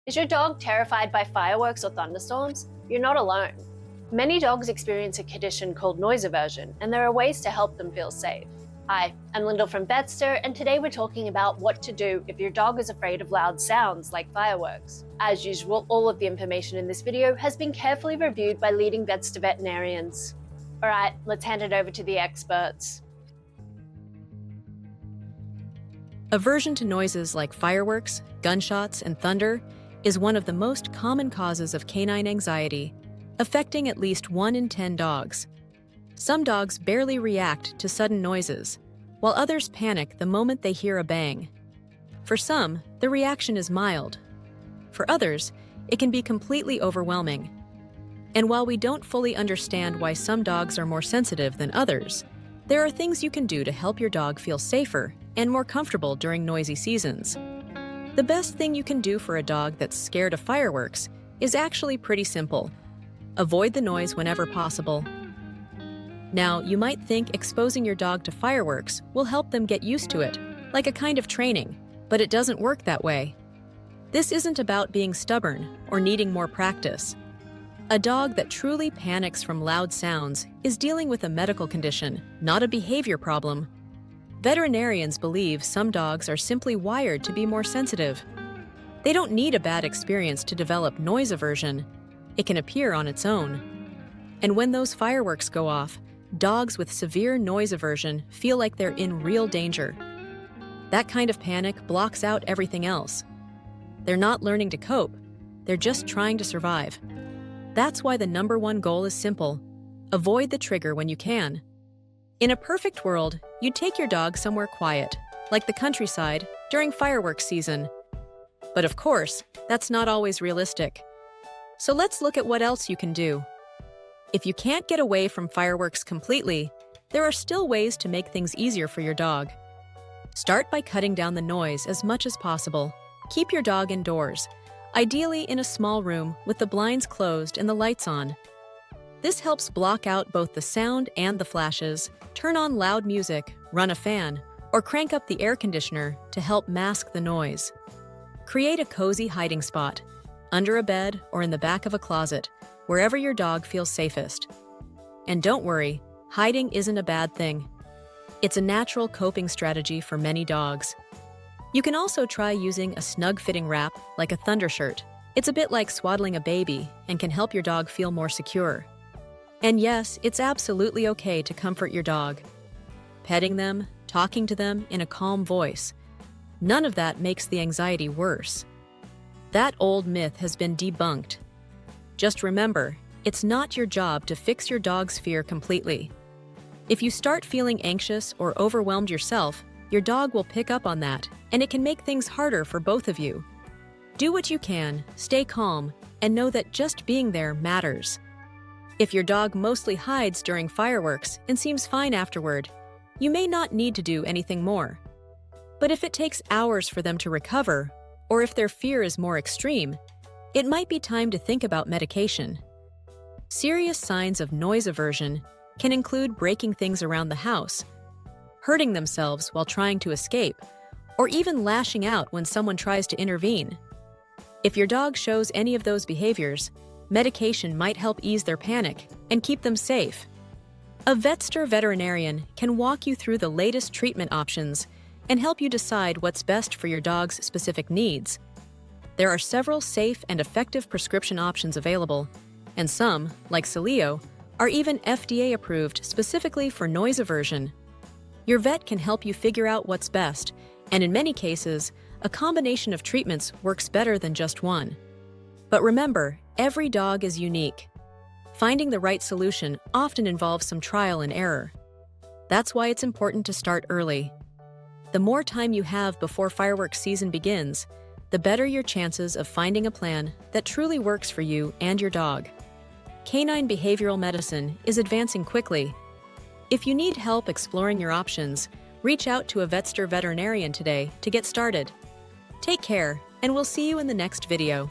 Is your dog terrified by fireworks or thunderstorms? You're not alone. Many dogs experience a condition called noise aversion, and there are ways to help them feel safe. Hi, I'm Lyndall from Vetster, and today we're talking about what to do if your dog is afraid of loud sounds like fireworks. As usual, all of the information in this video has been carefully reviewed by leading Vetster veterinarians. Alright, let's hand it over to the experts. Aversion to noises like fireworks, gunshots, and thunder is one of the most common causes of canine anxiety, affecting at least 1 in 10 dogs. Some dogs barely react to sudden noises, while others panic the moment they hear a bang. For some, the reaction is mild. For others, it can be completely overwhelming. And while we don't fully understand why some dogs are more sensitive than others, there are things you can do to help your dog feel safer and more comfortable during noisy seasons. The best thing you can do for a dog that's scared of fireworks is actually pretty simple. Avoid the noise whenever possible. Now, you might think exposing your dog to fireworks will help them get used to it, like a kind of training, but it doesn't work that way. This isn't about being stubborn or needing more practice. A dog that truly panics from loud sounds is dealing with a medical condition, not a behavior problem. Veterinarians believe some dogs are simply wired to be more sensitive. They don't need a bad experience to develop noise aversion. It can appear on its own. And when those fireworks go off, dogs with severe noise aversion feel like they're in real danger. That kind of panic blocks out everything else. They're not learning to cope, they're just trying to survive. That's why the #1 goal is simple: avoid the trigger when you can. In a perfect world, you'd take your dog somewhere quiet, like the countryside, during fireworks season. But of course, that's not always realistic. So let's look at what else you can do. If you can't get away from fireworks completely, there are still ways to make things easier for your dog. Start by cutting down the noise as much as possible. Keep your dog indoors, ideally in a small room with the blinds closed and the lights on. This helps block out both the sound and the flashes. Turn on loud music, run a fan, or crank up the air conditioner to help mask the noise. Create a cozy hiding spot, under a bed or in the back of a closet, wherever your dog feels safest. And don't worry, hiding isn't a bad thing. It's a natural coping strategy for many dogs. You can also try using a snug-fitting wrap like a thunder shirt. It's a bit like swaddling a baby and can help your dog feel more secure. And yes, it's absolutely okay to comfort your dog. Petting them, talking to them in a calm voice. None of that makes the anxiety worse. That old myth has been debunked. Just remember, it's not your job to fix your dog's fear completely. If you start feeling anxious or overwhelmed yourself, your dog will pick up on that, and it can make things harder for both of you. Do what you can, stay calm, and know that just being there matters. If your dog mostly hides during fireworks and seems fine afterward, you may not need to do anything more. But if it takes hours for them to recover, or if their fear is more extreme, it might be time to think about medication. Serious signs of noise aversion can include breaking things around the house, hurting themselves while trying to escape, or even lashing out when someone tries to intervene. If your dog shows any of those behaviors, medication might help ease their panic and keep them safe. A Vetster veterinarian can walk you through the latest treatment options and help you decide what's best for your dog's specific needs. There are several safe and effective prescription options available, and some, like Celio, are even FDA approved specifically for noise aversion. Your vet can help you figure out what's best, and in many cases, a combination of treatments works better than just one. But remember, every dog is unique. Finding the right solution often involves some trial and error. That's why it's important to start early. The more time you have before fireworks season begins, the better your chances of finding a plan that truly works for you and your dog. Canine behavioral medicine is advancing quickly. If you need help exploring your options, reach out to a Vetster veterinarian today to get started. Take care, and we'll see you in the next video.